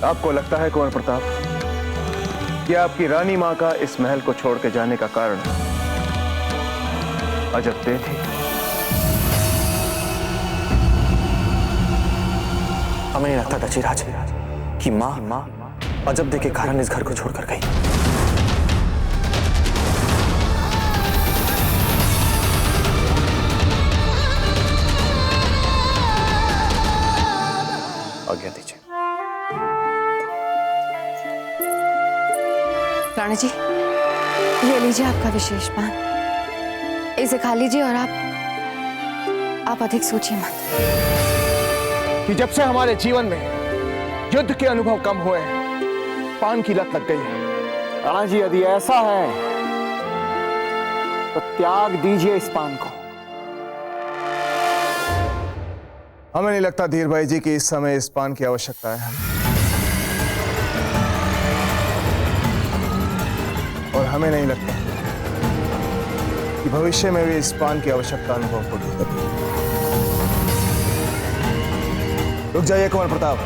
आपको लगता है कुंवर प्रताप कि आपकी रानी मां का इस महल को छोड़ के जाने का कारण अजब दे थी? हमें नहीं लगता दशीराज कि मां अजब दे के कारण इस घर को छोड़कर गई। आज्ञा दीजिए। राणा जी, ये लीजिए आपका विशेष पान, इसे खा लीजिए और आप अधिक सोचिए मत। कि जब से हमारे जीवन में युद्ध के अनुभव कम हुए हैं, पान की लत लग गई है। राणा जी, यदि ऐसा है तो त्याग दीजिए इस पान को। हमें नहीं लगता धीर भाई जी कि इस समय इस पान की आवश्यकता है, और हमें नहीं लगता कि भविष्य में भी इस पान की आवश्यकता अनुभव होगी। रुक जाइए कुंवर प्रताप।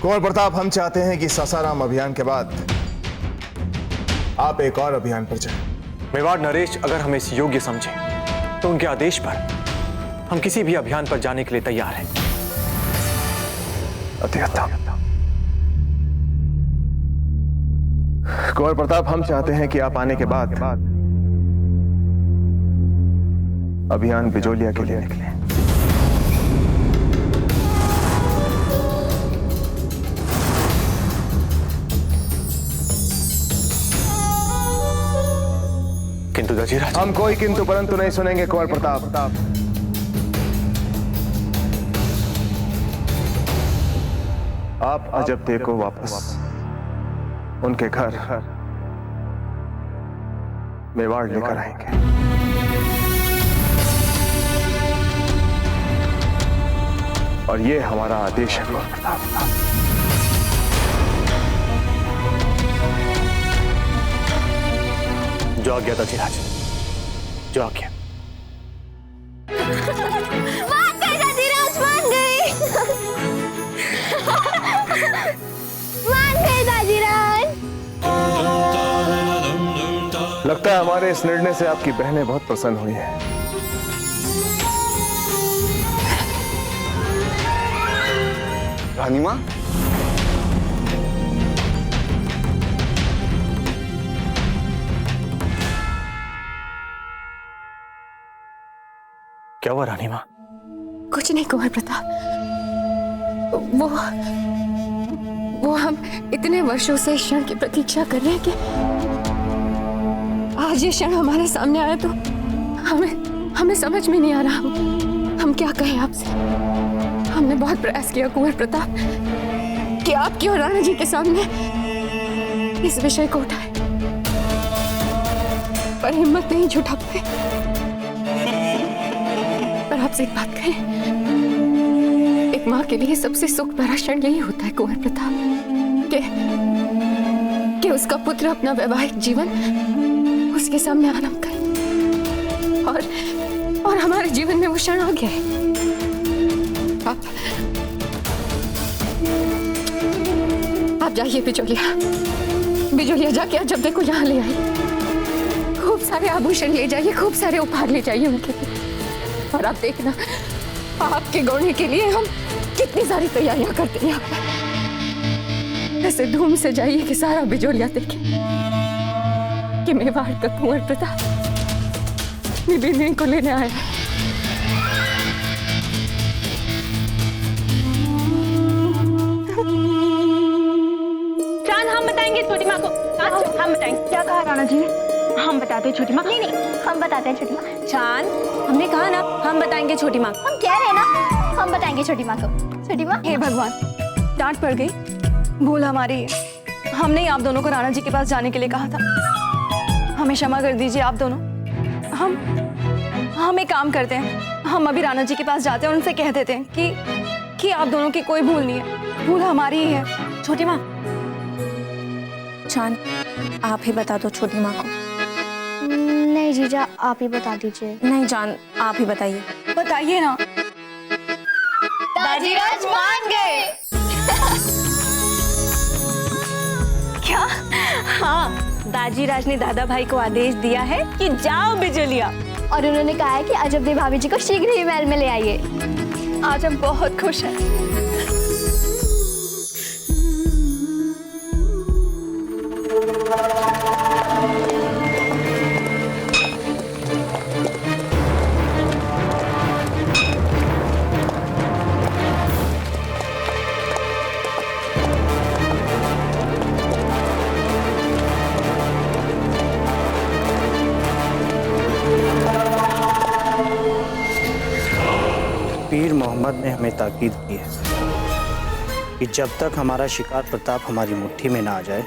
कुंवर प्रताप, हम चाहते हैं कि सासाराम अभियान के बाद आप एक और अभियान पर जाएं। मेवाड़ नरेश अगर हमें इस योग्य समझे तो उनके आदेश पर हम किसी भी अभियान पर जाने के लिए तैयार हैं। अति उत्तम। कुंवर प्रताप, हम चाहते हैं कि आप आने के बाद अभियान बिजोलिया के लिए निकले। किंतु दशीराज, हम कोई किंतु परंतु नहीं सुनेंगे कुंवर प्रताप। आप अजब दे को वापस उनके घर मेवाड़ लेकर आएंगे। और ये हमारा आदेश है कुंवर प्रताप। जो आज्ञा दशीराज, जो आज्ञा। मान गई दशीराज, मान गई। मान गई दशीराज। लगता है हमारे इस निर्णय से आपकी बहनें बहुत प्रसन्न हुई हैं। रानी मां, क्या हुआ रानी मां? कुछ नहीं कुंवर प्रताप, वो हम इतने वर्षों से इस क्षण की प्रतीक्षा कर रहे हैं कि आज ये क्षण हमारे सामने आया तो हमें समझ में नहीं आ रहा हम क्या कहें आपसे। हमने बहुत प्रयास किया कुंवर प्रताप कि आपकी और राणा जी के सामने इस विषय को उठाए, पर हिम्मत नहीं जुटा पाए। पर आपसे एक बात कहें, एक माँ के लिए सबसे सुख भरा क्षण यही होता है कुंवर प्रताप कि उसका पुत्र अपना वैवाहिक जीवन उसके सामने आरंभ करे। और हमारे जीवन में वो क्षण आ गया है। आप जाइए बिजोलिया जाके जब देखो यहाँ ले आइए, खूब सारे आभूषण ले जाइए, खूब सारे उपहार ले जाइए उनके लिए। और आप देखना, आपके गौने के लिए हम कितनी सारी तैयारियां करते हैं। ऐसे धूम से जाइए कि सारा बिजोलिया देखे कि मेवाड़ का कुंवर प्रताप निबिनी को लेने आया है। चांद, हम बताएंगे छोटी माँ को। हम बताएंगे। क्या कहा राणा जी ने? हम बताते हैं छोटी माँ। नहीं, हम बताते हैं छोटी माँ। चांद, हमने कहा ना हम बताएंगे छोटी माँ। हम कह रहे हैं ना, हम बताएंगे छोटी माँ को। छोटी माँ, हे भगवान, डांट पड़ गई, भूल हमारी है। हमने ही आप दोनों को राणा जी के पास जाने के लिए कहा था। हमें क्षमा कर दीजिए आप दोनों। हम एक काम करते हैं, हम अभी राणा जी के पास जाते हैं और उनसे कह देते हैं कि आप दोनों की कोई भूल नहीं है, भूल हमारी ही है। छोटी माँ, चांद आप ही बता दो छोटी माँ को। नहीं जीजा, आप ही बता दीजिए। नहीं चांद, आप ही बताइए। बताइए ना। दाजीराज मान गए। क्या? हाँ, दाजीराज ने दादा भाई को आदेश दिया है कि जाओ बिजुलिया, और उन्होंने कहा है कि अजब देव भाभी जी को शीघ्र ही महल में ले आइए। आज हम बहुत खुश हैं। पीर मोहम्मद ने हमें ताकीद की है कि जब तक हमारा शिकार प्रताप हमारी मुट्ठी में ना आ जाए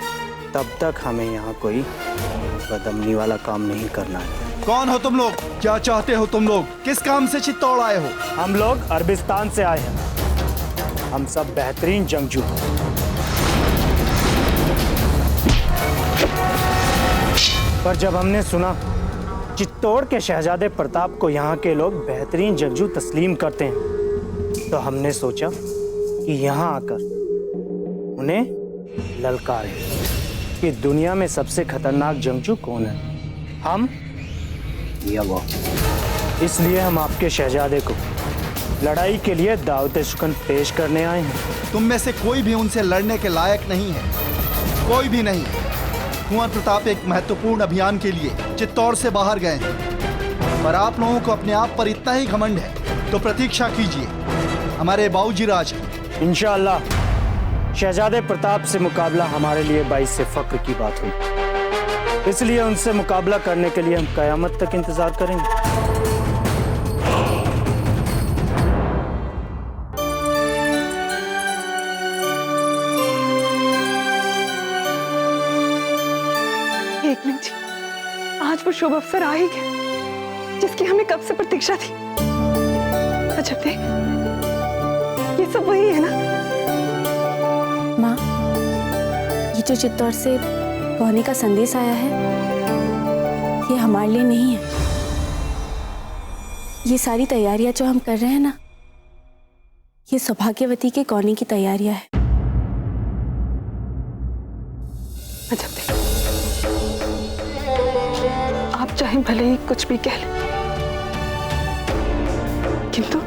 तब तक हमें यहाँ कोई बदअमनी वाला काम नहीं करना है। कौन हो तुम लोग? क्या चाहते हो तुम लोग? किस काम से चित्तौड़ आए हो? हम लोग अरबिस्तान से आए हैं। हम सब बेहतरीन जंगजू हैं। पर जब हमने सुना चित्तौड़ के शहजादे प्रताप को यहाँ के लोग बेहतरीन जंगजू तस्लीम करते हैं, तो हमने सोचा कि यहाँ आकर उन्हें ललकारें कि दुनिया में सबसे खतरनाक जंगजू कौन है, हम या वो। इसलिए हम आपके शहजादे को लड़ाई के लिए दावत शुकन पेश करने आए हैं। तुम में से कोई भी उनसे लड़ने के लायक नहीं है, कोई भी नहीं। कुंवर प्रताप एक महत्वपूर्ण अभियान के लिए चित्तौड़ से बाहर गए हैं, पर आप लोगों को अपने आप पर इतना ही घमंड है तो प्रतीक्षा कीजिए हमारे बाऊजी राज की। इंशाअल्लाह शहजादे प्रताप से मुकाबला हमारे लिए बाइस से फख्र की बात हुई, इसलिए उनसे मुकाबला करने के लिए हम कयामत तक इंतजार करेंगे। एक मिनट जी, आज वो शुभ अवसर आ ही गया जिसकी हमें कब से प्रतीक्षा थी। अजब देख, ये सब वही है ना? माँ, ये जो चित्तौड़ से गौनी का संदेश आया है, ये हमारे लिए नहीं है। ये सारी तैयारियां जो हम कर रहे हैं ना, ये सौभाग्यवती के गौनी की तैयारियां है। अजब देख, आप चाहे भले ही कुछ भी कह लें, किंतु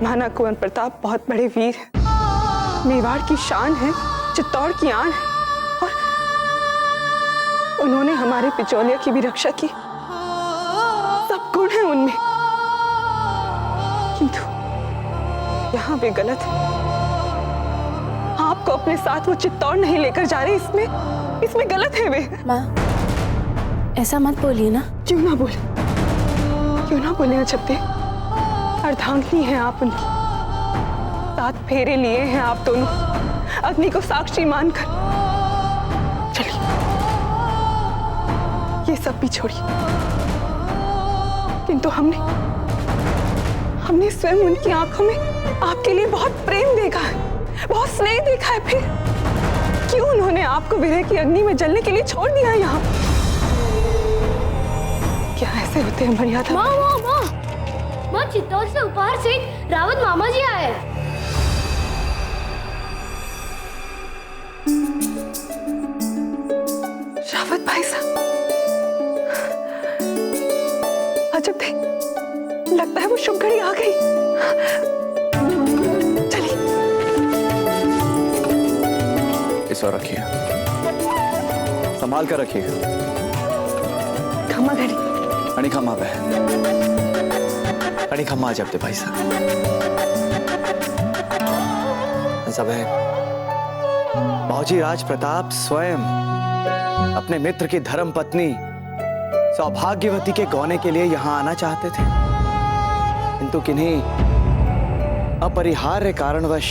माना कुंवर प्रताप बहुत बड़े वीर हैं, मेवाड़ की शान है, चित्तौड़ की आन है, और उन्होंने हमारे पिचौलिया की भी रक्षा की। सब गुण हैं उनमें, किंतु यहाँ भी गलत है। आपको अपने साथ वो चित्तौड़ नहीं लेकर जा रहे, इसमें गलत है वे। माँ, ऐसा मत बोलिए ना। क्यों ना बोले अजब देव? अर्धांगिनी हैं आप उनकी, 7 फेरे लिए हैं आप दोनों अग्नि को साक्षी मानकर। चलिए, ये सब भी छोड़िए, किंतु हमने स्वयं उनकी आंखों में आपके लिए बहुत प्रेम देखा है, बहुत स्नेह देखा है। फिर क्यों उन्होंने आपको विरह की अग्नि में जलने के लिए छोड़ दिया यहाँ? क्या ऐसे होते हैं मर्यादा? माँ, चित्तौड़ से उपहार से रावत मामा जी आए। रावत भाई साहब, अजब थे, लगता है वो शुभ घड़ी आ गई। चलिए, इस और रखिए, संभाल कर रखिएगा। खम्मा घड़ी, अणी खम्मा पे, अणी खम्मा जब भाई साहब सब है। बाऊजी राज प्रताप स्वयं अपने मित्र की धर्म पत्नी सौभाग्यवती के गौने के लिए यहाँ आना चाहते थे, किंतु किन्हीं अपरिहार्य कारणवश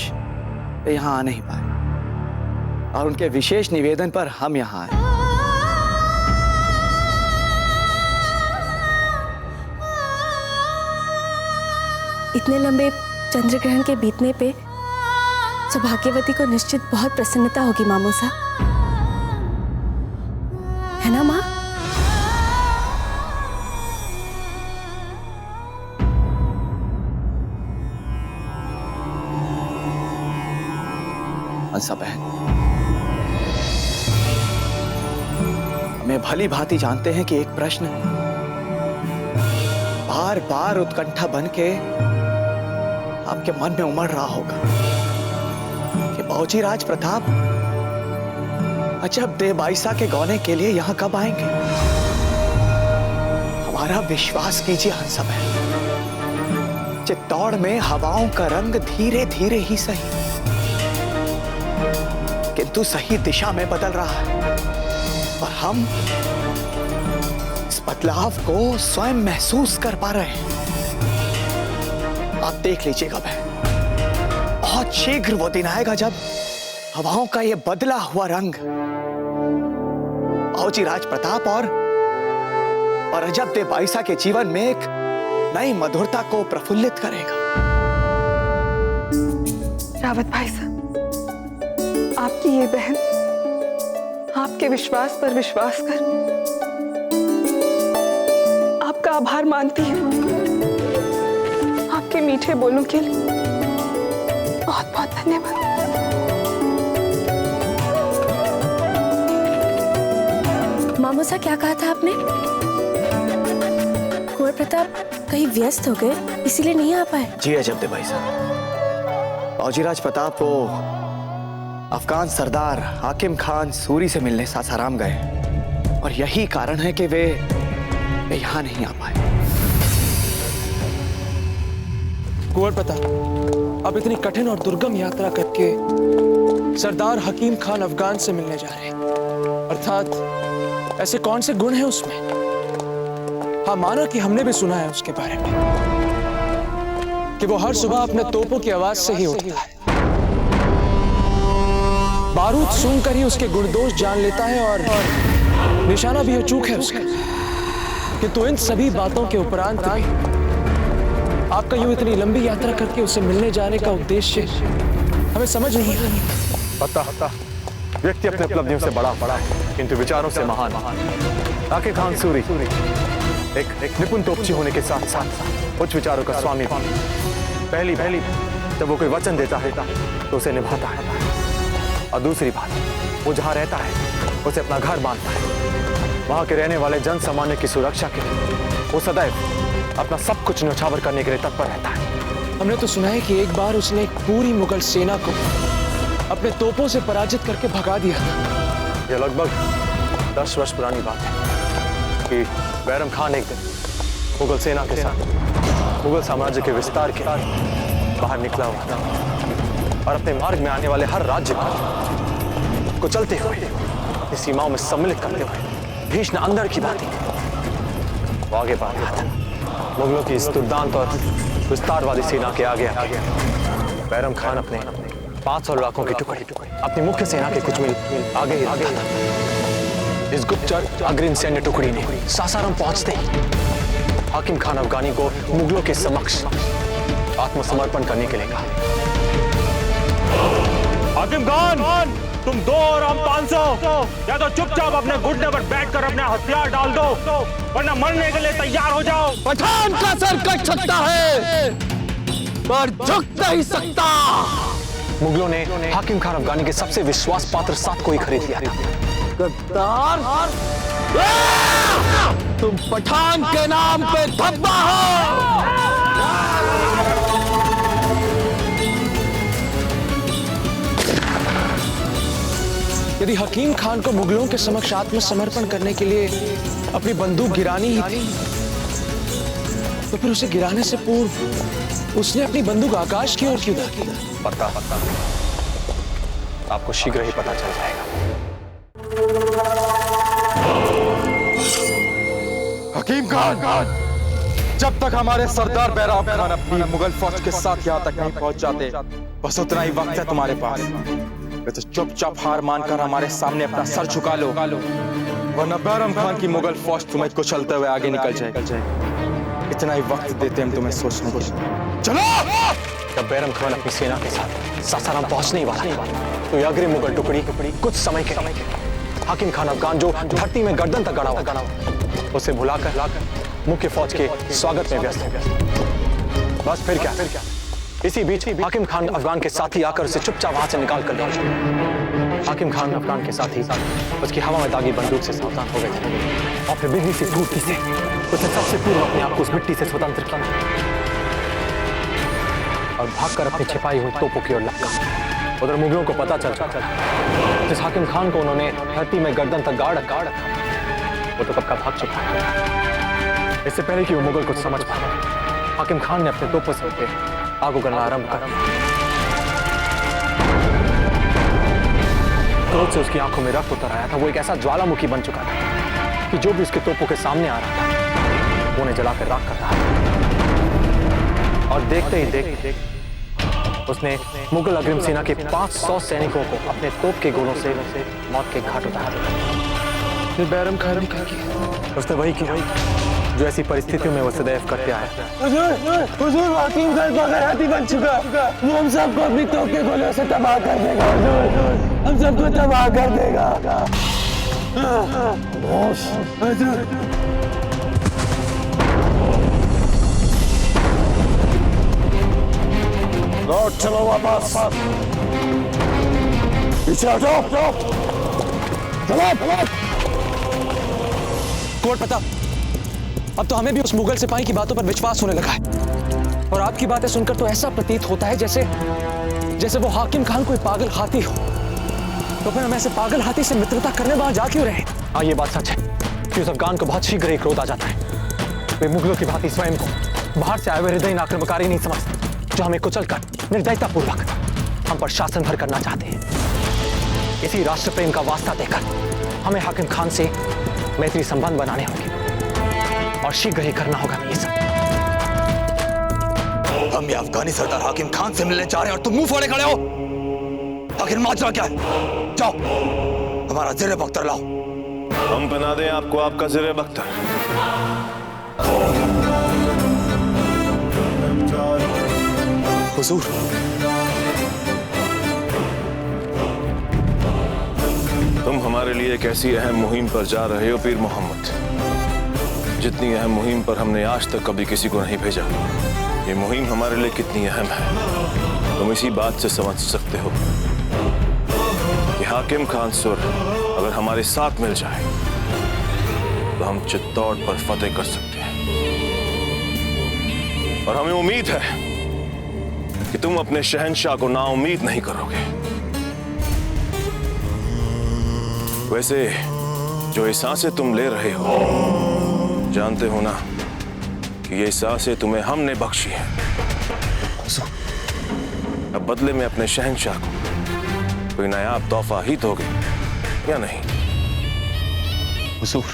वे यहाँ आ नहीं पाए और उनके विशेष निवेदन पर हम यहाँ आए। इतने लंबे चंद्र ग्रहण के बीतने पे सौभाग्यवती को निश्चित बहुत प्रसन्नता होगी मामूसा, है ना माँ? हंसा बहन, हमें भली भांति जानते हैं कि एक प्रश्न बार बार उत्कंठा बन के आपके मन में उमड़ रहा होगा कि बाबूजी राज प्रताप अजब देव बाईसा के गौने के लिए यहां कब आएंगे। हमारा विश्वास कीजिए हंसा बहन, चित्तौड़ में हवाओं का रंग धीरे धीरे ही सही किंतु सही दिशा में बदल रहा है और हम इस बदलाव को स्वयं महसूस कर पा रहे हैं। आप देख लीजिएगा बहन, बहुत शीघ्र वो दिन आएगा जब हवाओं का ये बदला हुआ रंग बाबूजी राज प्रताप और अजब देव बाईसा के जीवन में एक नई मधुरता को प्रफुल्लित करेगा। रावत भाई साहब, आपकी ये बहन आपके विश्वास पर विश्वास कर आपका आभार मानती है। आपके मीठे बोलों के लिए बहुत बहुत धन्यवाद। मामूसा, क्या कहा था आपने? कुंवर प्रताप कहीं व्यस्त हो गए इसीलिए नहीं आ पाए? जी अजब देव बाईसा, बाबूजी राज प्रताप को अफगान सरदार हाकिम खान सूरी से मिलने सासाराम गए और यही कारण है कि वे यहां नहीं आ पाए। कुंवर प्रताप, अब इतनी कठिन और दुर्गम यात्रा करके सरदार हकीम खान अफगान से मिलने जा रहे हैं, अर्थात ऐसे कौन से गुण हैं उसमें? हाँ, माना कि हमने भी सुना है उसके बारे में कि वो हर सुबह अपने तोपों की आवाज से ही उठता है, बारूद सूंघकर ही उसके गुणदोष जान लेता है और निशाना भी अचूक है उसका। किंतु इन सभी बातों के उपरांत भी आपका यूं इतनी लंबी यात्रा करके उसे मिलने जाने का उद्देश्य हमें समझ नहीं आता। पता व्यक्ति अपने उपलब्धियों से बड़ा है किंतु विचारों से महान। हाकिम खान सूरी एक निपुण तोपची होने के साथ साथ उच्च विचारों का स्वामी। पहली जब वो कोई वचन देता है तो उसे निभाता है, और दूसरी बात, वो जहाँ रहता है उसे अपना घर मानता है। वहाँ के रहने वाले जन सामान्य की सुरक्षा के लिए वो सदैव अपना सब कुछ न्यौछावर करने के लिए तत्पर रहता है। हमने तो सुना है कि एक बार उसने एक पूरी मुगल सेना को अपने तोपों से पराजित करके भगा दिया था। यह लगभग 10 वर्ष पुरानी बात है कि बैरम खान एक दिन मुगल सेना के साथ मुगल साम्राज्य के विस्तार के बाहर निकला हुआ था और अपने मार्ग में आने वाले हर राज्य को चलते हुए अपनी सीमाओं में सम्मिलित करते हुए भीषण अंदर की बातें वो आगे बढ़ रहा था। मुगलों की इस दुर्दांत और विस्तारवादी सेना के आगे बैरम खान अपने 500 लड़ाकों की टुकड़ी अपनी मुख्य सेना के कुछ मील आगे ही रखा था। इस गुप्तचर अग्रिम सैन्य टुकड़ी ने सासाराम पहुंचते ही हाकिम खान अफगानी को मुगलों के समक्ष आत्मसमर्पण करने के लिए कहा। हाकिम खान, तुम 2 और हम 500, या तो चुपचाप अपने घुटने पर बैठकर अपने हथियार डाल दो, वरना मरने के लिए तैयार हो जाओ। पठान का सर कट सकता है पर झुक नहीं सकता। मुगलों ने हाकिम खान अफगानी के सबसे विश्वास पात्र साथ को ही खरीद लिया था। गद्दार, तुम पठान के नाम पे धब्बा हो। यदि हकीम खान को मुगलों के समक्ष आत्मसमर्पण करने के लिए अपनी बंदूक गिरानी ही थी तो फिर उसे गिराने से पूर्व उसने अपनी बंदूक आकाश की ओर क्यों दागी? पता आपको शीघ्र ही पता चल जाएगा। हकीम खान, जब तक हमारे सरदार बैराम खान अपनी मुगल फौज के साथ यहाँ तक नहीं पहुंच जाते, बस उतना ही वक्त है तुम्हारे पास। तो चुपचाप हार मानकर हमारे सामने अपना सर झुका लो, वरना बैरम खान की मुगल फौज तुम्हें कुचलते हुए आगे निकल जाएगी। इतना ही वक्त देते हम तुम्हें सोचने के। चलो! जब बैरम खान अपनी सेना के साथ सासाराम पहुंचने ही वाला था, तो ये अग्रिम मुगल टुकड़ी कुछ समय के हाकिम खान अफगान जो धरती में गर्दन तक गड़ा हुआ उसे भुलाकर मुख्य फौज के स्वागत में व्यस्त है। बस फिर क्या, इसी बीच हाकिम खान अफगान के साथी आकर उसे चुपचाप वहां से निकाल कर ले गए। हाकिम खान अफगान के साथी उसकी हवा में दागी बंदूक से सावधान हो गए थे और फिर बिजली से फूटती से उसने सबसे पूर्व अपने आप को उस मिट्टी से स्वतंत्र किया और भागकर अपनी छिपाई हुई तोपों की ओर लपका। उधर मुगलों को पता चल जिस हाकिम खान को उन्होंने धरती में गर्दन तक गाड़ रखा वो तो कब का भाग चुका है। इससे पहले कि वो मुगल कुछ समझ पाए, हाकिम खान ने अपने तोपों से आग उगलना आरंभ कर दिया। क्रोध से उसकी आंखों में रक्त उतर आया था। वो एक ऐसा ज्वालामुखी बन चुका था कि जो भी उसके तोपों के सामने आ रहा था वो उन्हें जलाकर राख कर रहा था। और देखते ही देखते उसने मुगल अग्रिम सेना के 500 सैनिकों को अपने तोप के गोलों से मौत के घाट उतार दिया। बैरम खान ने क्या किया? उसने वही किया जो ऐसी परिस्थितियों में वो सदैव करते आया। हुजूर, हाकिम खान बगैराती बन चुका। वो हम सबको अपनी तोप के गोलों से तबाह कर देगा। हुजूर, हम सबको तबाह कर देगा। लौट चलो वापस। पीछे हटो। चलो। कोट प्रताप, अब तो हमें भी उस मुगल सिपाही की बातों पर विश्वास होने लगा है और आपकी बातें सुनकर तो ऐसा प्रतीत होता है जैसे वो हाकिम खान कोई पागल हाथी हो। तो फिर हम ऐसे पागल हाथी से मित्रता करने वहां जा क्यों रहे? हाँ, ये बात सच है कि उस अफगान को बहुत शीघ्र ही क्रोध आ जाता है। वे मुगलों की भांति स्वयं को बाहर से आए हुए हृदयहीन आक्रमणकारी नहीं समझते जो हमें कुचलकर निर्दयतापूर्वक हम पर शासन भर करना चाहते हैं। इसी राष्ट्र प्रेम का वास्ता देकर हमें हाकिम खान से मैत्री संबंध बनाने होंगे और शीघ्र ही करना होगा ये सब। हम ये अफगानी सरदार हाकिम खान से मिलने जा रहे हैं और तुम मुंह फोड़े खड़े हो। आखिर माजरा क्या है? जाओ, हमारा ज़ेरे बख्तर लाओ। हम बना दें आपको आपका ज़ेरे बख्तर। हुजूर, तुम हमारे लिए एक ऐसी अहम मुहिम पर जा रहे हो पीर मोहम्मद, जितनी अहम मुहिम पर हमने आज तक कभी किसी को नहीं भेजा। ये मुहिम हमारे लिए कितनी अहम है तुम इसी बात से समझ सकते हो कि हाकिम खान सुर अगर हमारे साथ मिल जाए तो हम चित्तौड़ पर फतेह कर सकते हैं। और हमें उम्मीद है कि तुम अपने शहंशाह को नाउम्मीद नहीं करोगे। वैसे जो ये सांसें तुम ले रहे हो, जानते हो ना कि ये सांसें तुम्हें हमने बख्शी हैं। अब बदले में अपने शहंशाह को कोई नायाब तोहफा ही दोगे या नहीं? हुजूर,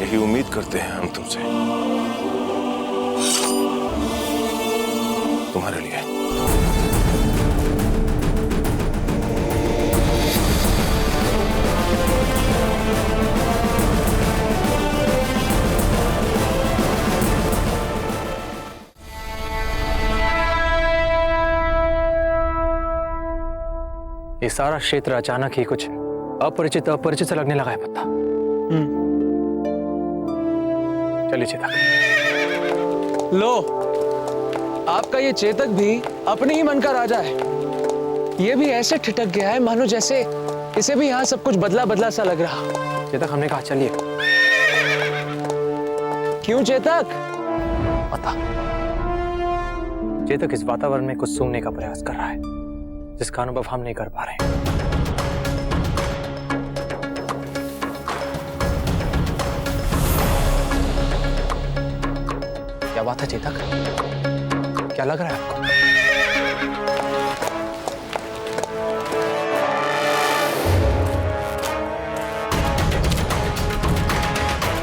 यही उम्मीद करते हैं हम तुमसे, तुम्हारे लिए। ये सारा क्षेत्र अचानक ही कुछ अपरिचित से लगने लगा है पत्ता। चलिए चेतक। लो, आपका ये चेतक भी अपने ही मन का राजा है। ये भी ऐसे ठिठक गया है मानो जैसे इसे भी यहाँ सब कुछ बदला बदला सा लग रहा। चेतक, हमने कहा चलिए। क्यों चेतक? पता, चेतक इस वातावरण में कुछ सूंघने का प्रयास कर रहा है जिसका अनुभव हम नहीं कर पा रहे। क्या बात है चेतक? क्या लग रहा है आपको?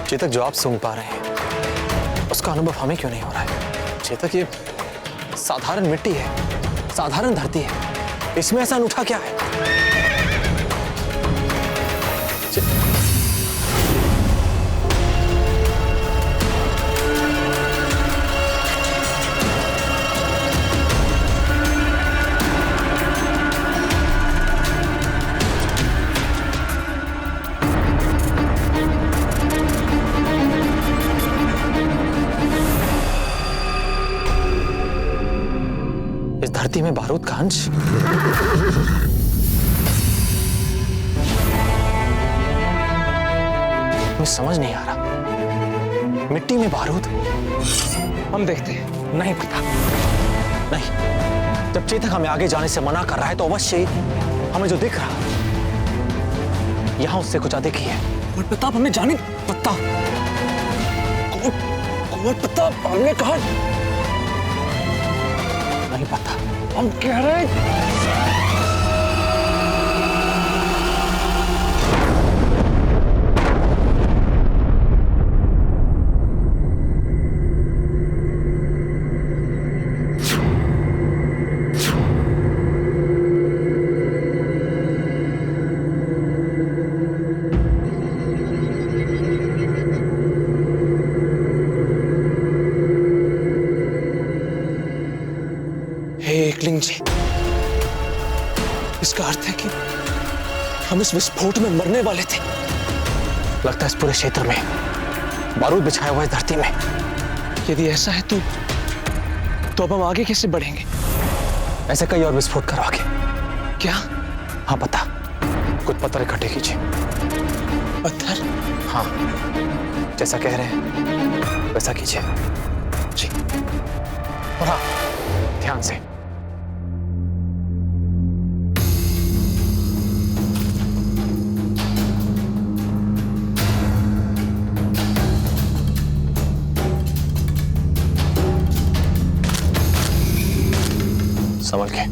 चेतक, जो आप सूंघ पा रहे हैं उसका अनुभव हमें क्यों नहीं हो रहा है? चेतक, ये साधारण मिट्टी है, साधारण धरती है, इसमें ऐसा अनूठा क्या है? धरती में बारूद का अंश? मुझे समझ नहीं आ रहा। मिट्टी में बारूद? हम देखते हैं। नहीं पता, नहीं। जब चेतक हमें आगे जाने से मना कर रहा है तो अवश्य ही हमें जो दिख रहा है यहां उससे कुछ अधिक ही है। कुंवर प्रताप हमें जाने पता। कुंवर प्रताप हमने कहा नहीं पता। हम कह रहे हैं एकलिंग जी, इसका अर्थ है कि हम इस विस्फोट में मरने वाले थे। लगता है इस पूरे क्षेत्र में बारूद बिछाया हुआ है धरती में। यदि ऐसा है तो अब हम आगे कैसे बढ़ेंगे? ऐसे कई और विस्फोट करो आगे। क्या? हाँ पता, कुछ पत्थर इकट्ठे कीजिए। पत्थर? हाँ, जैसा कह रहे हैं वैसा कीजिए जी। और हाँ, ध्यान से। संभल के।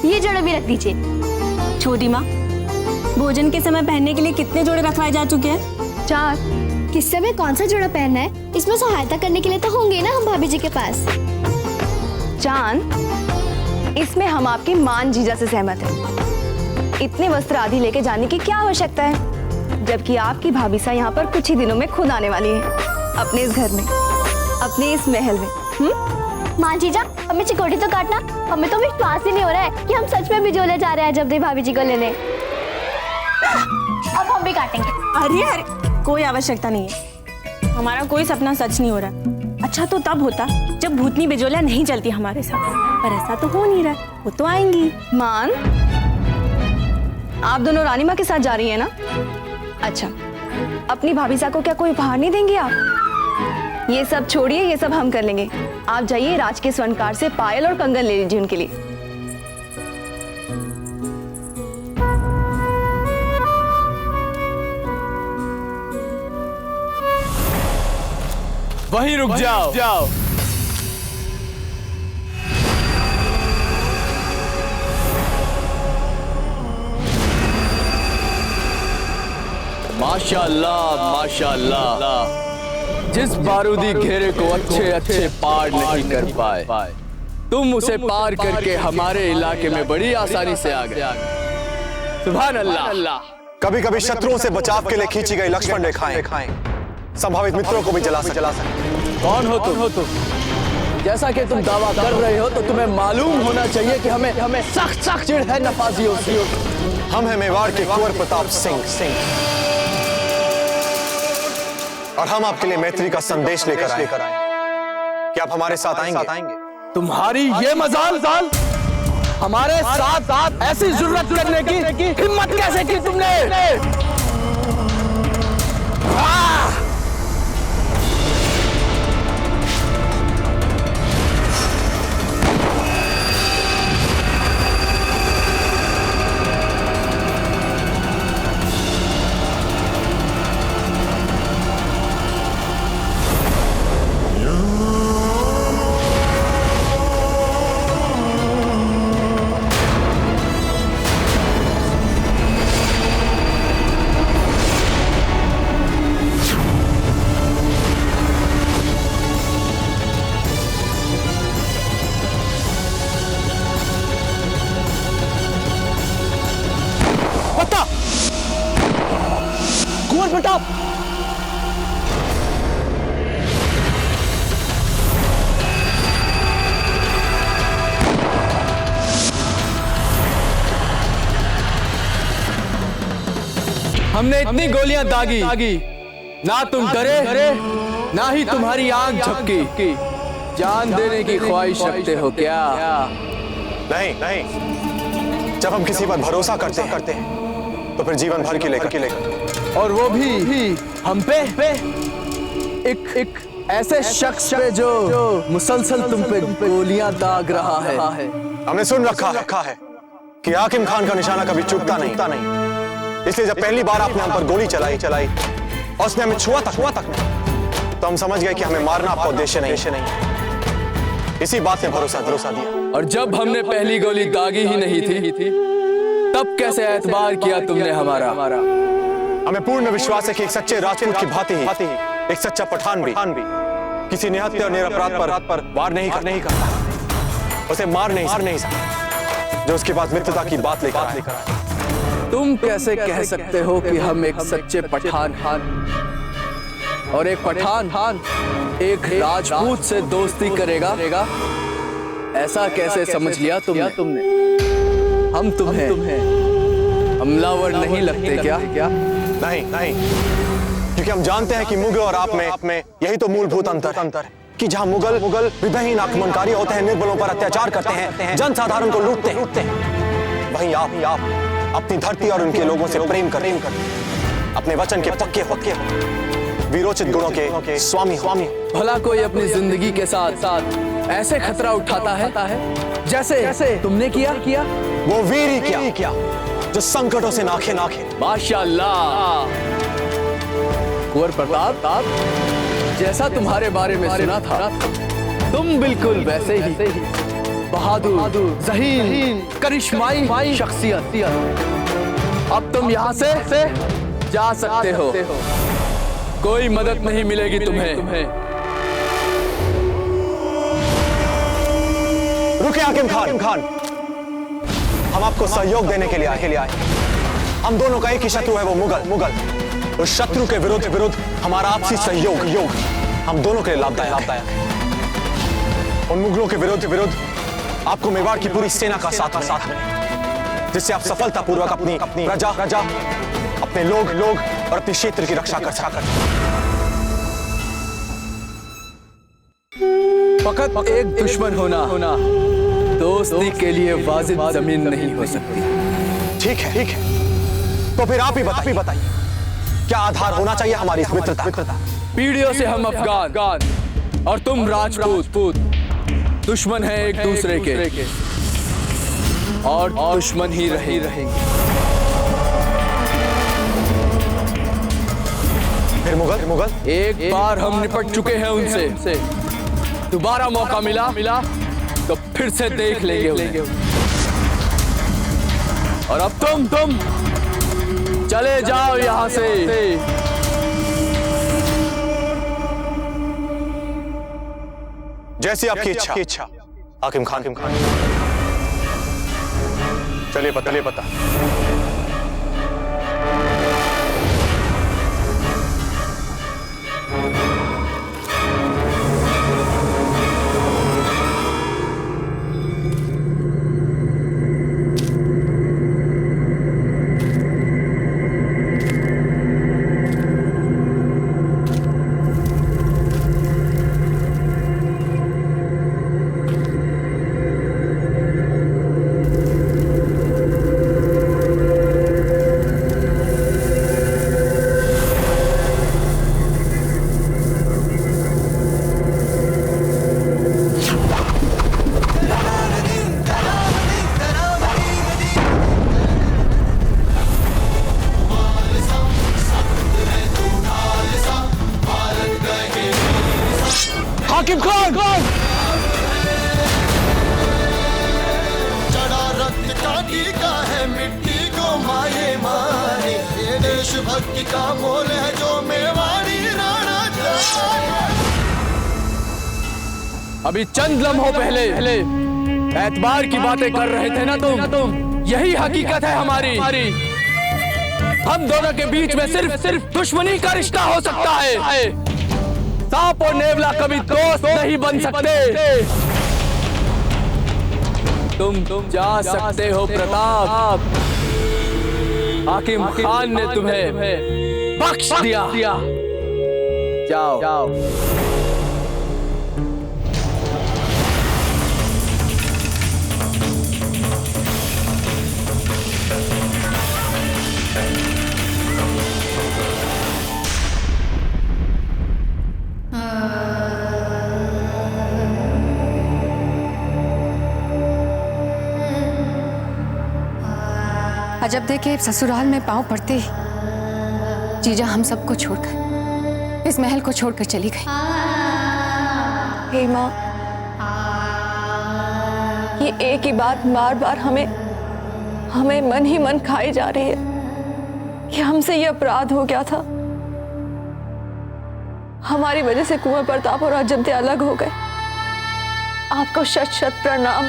ये जड़ा भी रख दीजिए। छोटी माँ, भोजन के समय पहनने के लिए कितने जोड़े रखवाए जा चुके हैं? 4। किस समय कौन सा जोड़ा पहनना है, इसमें सहायता करने के लिए तो होंगे ना हम भाभी जी के पास। जान, इसमें हम आपके मान जीजा से सहमत हैं। इतने वस्त्र आदि लेके जाने की क्या आवश्यकता है, जबकि आपकी भाभी सा यहाँ पर कुछ ही दिनों में खुद आने वाली है, अपने इस घर में, अपने इस महल में। माँ जीजा, हमें चिकोटी तो काटना। हमें तो विश्वास ही नहीं हो रहा है कि हम सच में बिजोले जा रहे हैं जब भाभी जी को लेने। अब हम भी काटेंगे। अरे अरे, कोई आवश्यकता नहीं है। हमारा कोई सपना सच नहीं हो रहा। अच्छा तो तब होता जब भूतनी बिजोलिया नहीं चलती हमारे साथ, पर ऐसा तो हो नहीं रहा। वो तो आएंगी। मान, आप दोनों रानी माँ के साथ जा रही है ना? अच्छा, अपनी भाभी सा को क्या कोई उपहार नहीं देंगे आप? ये सब छोड़िए, ये सब हम कर लेंगे। आप जाइए राज के स्वर्णकार से पायल और कंगन ले लीजिए उनके लिए। वहीं रुक जाओ। माशाअल्लाह माशाअल्लाह। जिस बारूदी घेरे को अच्छे अच्छे पार नहीं कर पाए, तुम उसे पार करके हमारे इलाके में बड़ी आसानी से आ गए। सुभान अल्लाह। कभी कभी शत्रुओं से बचाव के लिए खींची गई लक्ष्मण रेखाएं संभावित मित्रों को भी जला सकती। कौन हो तुम? जैसा कि तुम दावा कर रहे हो तो तुम्हें मालूम होना चाहिए कि हमें सख्त चिढ़ है नफाजियों से। हम हैं मेवाड़ के कुंवर प्रताप सिंह और हम आपके लिए मैत्री का संदेश लेकर आए। क्या आप हमारे साथ आएंगे? तुम्हारी ये मजाल हमारे साथ ऐसी जुर्रत करने की हिम्मत कैसे की तुमने? कुंवर प्रताप, हमने इतनी गोलियां दागी, ना तुम डरे ना ही तुम्हारी आंख झपकी। जान देने की ख्वाहिश रखते हो क्या? नहीं। जब हम किसी पर भरोसा करते हैं तो फिर जीवन भर के लेकर और वो भी हम पे एक ऐसे शख्स पे जो मुसलसल तुम पे गोलियां दाग रहा है। हमने सुन रखा है कि हाकिम खान का निशाना कभी चूकता नहीं। इसलिए जब पहली बार आपने हम पर गोली चलाई और उसने हमें छुआ तक नहीं, तो हम समझ गए कि हमें मारना आपका उद्देश्य नहीं। इसी बात ने भरोसा दिया। और जब हमने पहली गोली दागी ही नहीं थी, तब कैसे एतबार किया तुमने हमारा? हमें पूर्ण विश्वास है कि एक सच्चे राजपूत की भांति ही एक सच्चा पठान भी किसी निहत्थे और निरपराध पर वार नहीं करता, उसे मार नहीं सकता जो उसके पास मित्रता की बात लेकर आए। तुम कैसे कह सकते हो कि हम एक सच्चे पठान और एक पठान एक राजपूत से दोस्ती करेगा? ऐसा कैसे समझ लिया तुमने? हम तुम्हें हमलावर नहीं लगते क्या? नहीं, क्योंकि हम जानते हैं कि मुगल और आप में यही तो मूलभूत अंतर है कि जहां मुगल विभेदहीन आक्रमणकारी होते हैं, निर्बलों पर अत्याचार करते हैं, जनसाधारण को लूटते हैं, वहीं आप अपनी धरती और उनके लोगों से प्रेम कर अपने वचन के पक्के वीरोचित गुणों के स्वामी। भला कोई अपनी जिंदगी के साथ ऐसे खतरा उठाता है जैसे तुमने किया? वो वीर ही क्या जो संकटों से नाखे। माशाअल्लाह। कुंवर प्रताप, जैसा तुम्हारे बारे में सुना था, तुम बिल्कुल वैसे ही बहादुर, ज़हीन, करिश्माई शख्सियत। अब तुम यहाँ से जा सकते हो, कोई मदद नहीं मिलेगी तुम्हें। रुके हाकिम खान, हम आपको सहयोग देने के लिए आए। हम दोनों का एक ही शत्रु है, वो मुगल। उस शत्रु के विरुद्ध हमारा आपसी सहयोग हम दोनों के लिए लाभदायक है। उन मुगलों के विरुद्ध आपको मेवाड़ की पूरी सेना का साथ मिले, जिससे आप सफलतापूर्वक अपनी प्रजा, अपने लोग और अपने क्षेत्र की रक्षा कर सकते। फकत एक दुश्मन होना दोस्ती के लिए वाजिब जमीन नहीं हो सकती। ठीक है, तो फिर आप ही बताइए क्या आधार होना चाहिए हमारी इस मित्रता? पीढ़ियों से हम अफगान और तुम राजपूत दुश्मन हैं एक दूसरे के, और दुश्मन ही रहेंगे। फिर मुगल एक बार हम निपट चुके हैं उनसे, दोबारा मौका मिला तो फिर से देख लेंगे उन्हें। और अब तुम चले जाओ यहाँ से। जैसी आपकी इच्छा हाकिम खान। चलिए पता। हाकिम खान! चढ़ा रक्त का टीका है मिट्टी को माये मारी, ये देशभक्ति का मोल है जो मेवाड़ी राणा अभी चंद लम्हों पहले एतबार की बातें कर रहे थे ना तुम। यही हकीकत है हमारी। हम दोनों के बीच में सिर्फ दुश्मनी का रिश्ता हो सकता है। सांप और नेवला कभी दोस्त नहीं बन सकते। तुम जा सकते हो प्रताप। हाकिम खान ने तुम्हें बख्श दिया। जाओ। अजब देखे ससुराल में पांव पड़ते ही जीजा हम सबको छोड़कर इस महल को छोड़कर चली गई। हे माँ, ये एक ही बात बार बार हमें मन ही मन खाई जा रही है कि हमसे ये अपराध हो गया था। हमारी वजह से कुंवर प्रताप और अजब दे अलग हो गए। आपको शत शत प्रणाम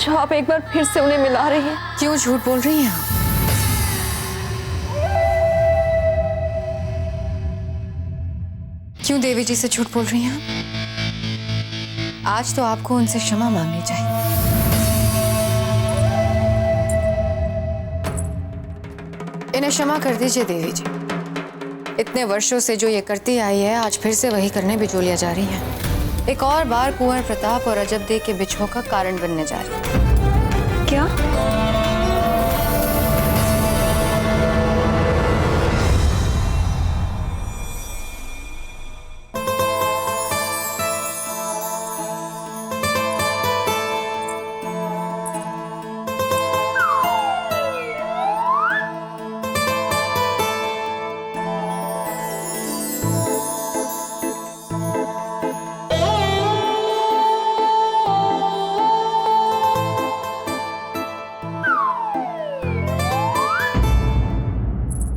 जो आप एक बार फिर से उन्हें मिला रही हैं। क्यों झूठ बोल रही हैं आप? क्यों देवी जी से झूठ बोल रही हैं आप? आज तो आपको उनसे क्षमा मांगनी चाहिए। इन्हें क्षमा कर दीजिए देवी जी। इतने वर्षों से जो ये करती आई है आज फिर से वही करने बिजोलिया जा रही है। एक और बार कुंवर प्रताप और अजब दे के बिछोह का कारण बनने जा रही है। क्या?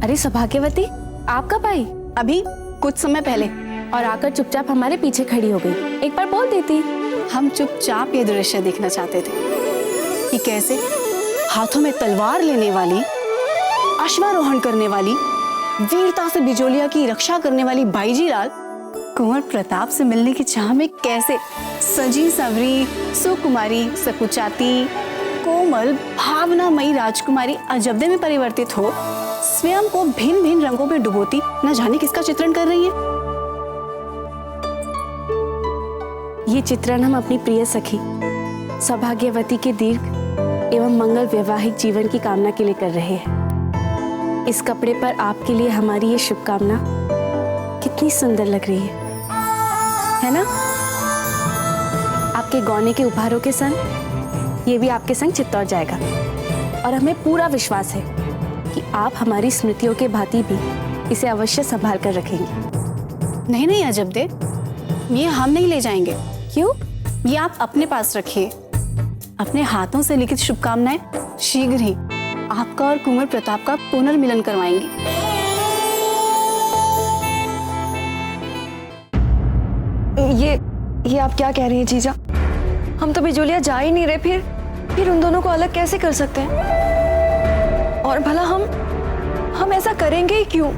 अरे सौभाग्यवती, आप कब आई? अभी कुछ समय पहले, और आकर चुपचाप हमारे पीछे खड़ी हो गई। एक बार बोल देती। हम चुपचाप ये दृश्य देखना चाहते थे कि कैसे हाथों में तलवार लेने वाली, अश्वारोहण करने वाली, वीरता से बिजोलिया की रक्षा करने वाली बाईजी लाल कुंवर प्रताप से मिलने की चाह में कैसे सजी संवरी, सुकुमारी, सकुचाती, कोमल, भावनामयी राजकुमारी अजबदे में परिवर्तित हो स्वयं को भिन्न भिन्न रंगों में डुबोती न जाने किसका चित्रण कर रही है। ये चित्रण हम अपनी प्रिय सखी सौभाग्यवती के दीर्घ एवं मंगल वैवाहिक जीवन की कामना के लिए कर रहे हैं। इस कपड़े पर आपके लिए हमारी ये शुभकामना कितनी सुंदर लग रही है ना? आपके गौने के उपहारों के संग ये भी आपके संग चित्तौड़ जाएगा, और हमें पूरा विश्वास है कि आप हमारी स्मृतियों के भांति भी इसे अवश्य संभाल कर रखेंगे। नहीं नहीं अजब दे, ये हम नहीं ले जाएंगे। क्यों? ये आप अपने पास रखिए। अपने हाथों से लिखित शुभकामनाएं शीघ्र ही आपका और कुंवर प्रताप का पुनर्मिलन करवाएंगे। ये आप क्या कह रही हैं जीजा? हम तो बिजोलिया जा ही नहीं रहे, फिर उन दोनों को अलग कैसे कर सकते हैं? और भला हम ऐसा करेंगे ही क्यों?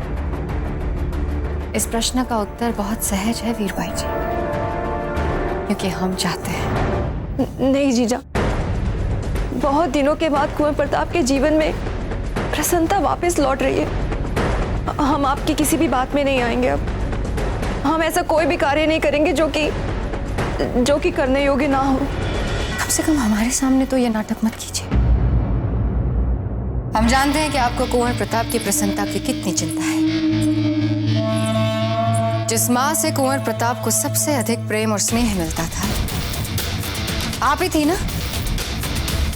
इस प्रश्न का उत्तर बहुत सहज है वीरबाई जी, क्योंकि हम चाहते हैं। नहीं जीजा, बहुत दिनों के बाद कुंवर प्रताप के जीवन में प्रसन्नता वापस लौट रही है। हम आपकी किसी भी बात में नहीं आएंगे। अब हम ऐसा कोई भी कार्य नहीं करेंगे जो कि करने योग्य ना हो। कम से कम हमारे सामने तो ये नाटक मत कीजिए। हम जानते हैं कि आपको कुंवर प्रताप की प्रसन्नता की कितनी चिंता है। जिस माँ से कुंवर प्रताप को सबसे अधिक प्रेम और स्नेह मिलता था, आप ही थी ना,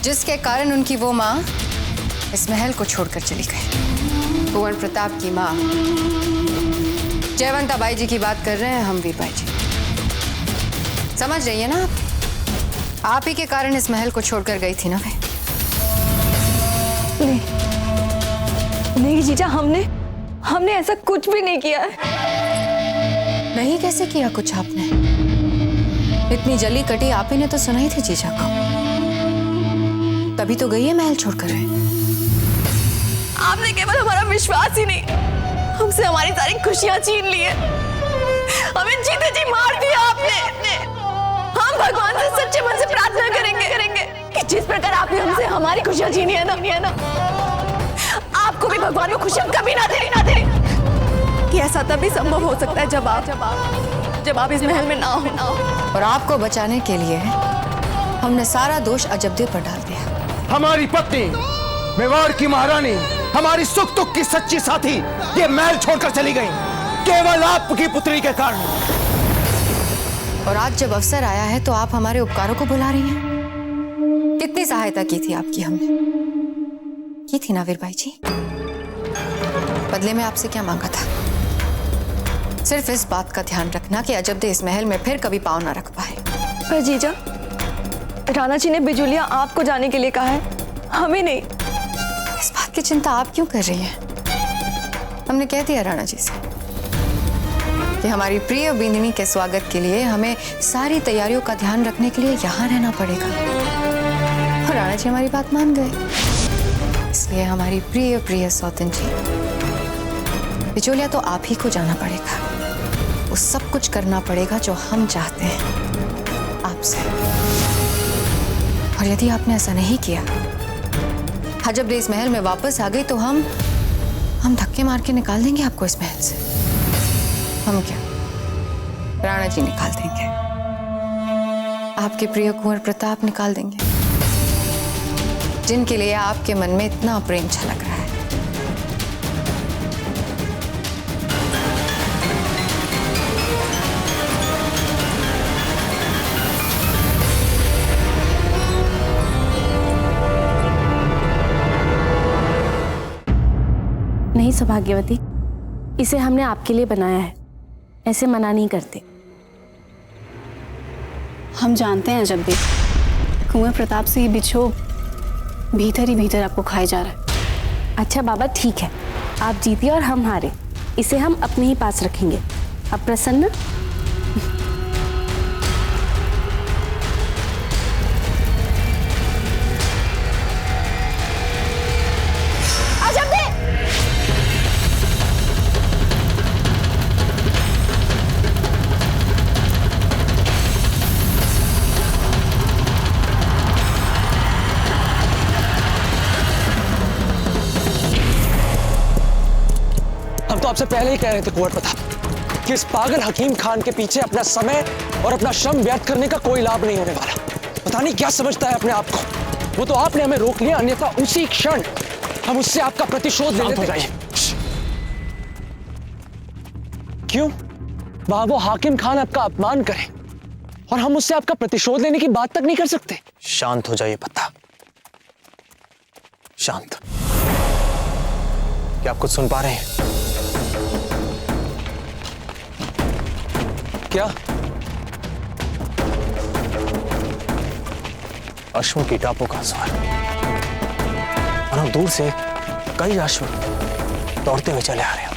जिसके कारण उनकी वो माँ इस महल को छोड़कर चली गई। कुंवर प्रताप की माँ जयवंता बाई जी की बात कर रहे हैं हम, वीरबाई जी। समझ रही है ना आप ही के कारण इस महल को छोड़कर गई थी ना वे। नहीं जीजा, हमने ऐसा कुछ भी नहीं किया है। नहीं कैसे किया कुछ आपने? इतनी जली कटी आप ही ने तो सुनाई थी जीजा को, तभी तो गई है महल छोड़कर। आपने केवल हमारा विश्वास ही नहीं, हमसे हमारी सारी खुशियां छीन ली है। हमें जीते जी मार दिया आपने। हम भगवान से सच्चे मन से प्रार्थना करेंगे कि जिस प्रकार आपने हमसे हमारी खुशियां छीनी है ना, आपको भी भगवान वो खुशियां कभी ना दे। कि ऐसा तभी संभव हो सकता है जब आप इस महल में ना हो। और आपको बचाने के लिए हमने सारा दोष अजबदेव पर डाल दिया। हमारी पत्नी, मेवाड़ की महारानी, हमारी सुख दुख की सच्ची साथी ये महल छोड़कर चली गई केवल आपकी पुत्री के कारण। और आज जब अवसर आया है तो आप हमारे उपकारों को भुला रही हैं। कितनी सहायता की थी आपकी हमने, की थी ना वीरबाई जी? बदले में आपसे क्या मांगा था? सिर्फ इस बात का ध्यान रखना कि अजबदे इस महल में फिर कभी पांव ना रख पाए। पर जीजा, राणा जी ने बिजुलिया आपको जाने के लिए कहा है, हमें नहीं। इस बात की चिंता आप क्यों कर रही हैं? हमने कह दिया राणा जी से कि हमारी प्रिय बिंदिनी के स्वागत के लिए हमें सारी तैयारियों का ध्यान रखने के लिए यहाँ रहना पड़ेगा। और राणा जी हमारी बात मान गए। इसलिए हमारी प्रिय प्रिय सौतन जी, बिचौलिया तो आप ही को जाना पड़ेगा। वो सब कुछ करना पड़ेगा जो हम चाहते हैं आपसे। और यदि आपने ऐसा नहीं किया, जब इस महल में वापस आ गई तो हम धक्के मार के निकाल देंगे आपको इस महल से। हम क्या, राणा जी निकाल देंगे, आपके प्रिय कुंवर प्रताप निकाल देंगे, जिनके लिए आपके मन में इतना प्रेम छलक रहा है। नहीं सौभाग्यवती, इसे हमने आपके लिए बनाया है, ऐसे मना नहीं करते। हम जानते हैं अजबदेव, कुंवर प्रताप से ये बिछोह भीतर ही भीतर आपको खाए जा रहा है। अच्छा बाबा ठीक है, आप जीतिए और हम हारे, इसे हम अपने ही पास रखेंगे। अब प्रसन्न? आपसे पहले ही कह रहे थे कुंवर प्रताप कि इस पागल हकीम खान के पीछे अपना समय और अपना श्रम व्यर्थ करने का कोई लाभ नहीं होने वाला। पता नहीं क्या समझता है अपने आप को। वो तो आपने हमें रोक लिया, अन्यथा उसी क्षण हम उससे आपका प्रतिशोध ले लेते। क्यों? वहां वो हाकिम खान आपका अपमान करे और हम उससे आपका प्रतिशोध लेने की बात तक नहीं कर सकते। शांत हो जाइए पत्ता, शांत। क्या आप कुछ सुन पा रहे हैं? क्या? अश्वों की टापों का स्वर। और हम दूर से कई अश्व दौड़ते हुए चले आ रहे हैं।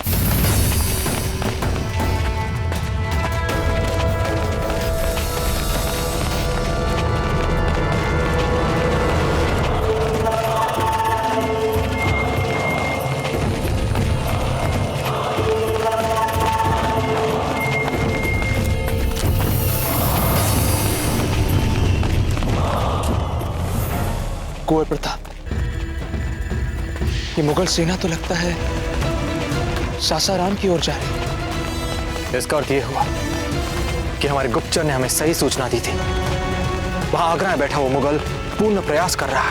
कुंवर प्रताप, ये मुगल सेना तो लगता है सासाराम की ओर जा रही है। इसका अर्थ यह हुआ कि हमारे गुप्तचर ने हमें सही सूचना दी थी। वहां आगरा में बैठा वो मुगल पूर्ण प्रयास कर रहा है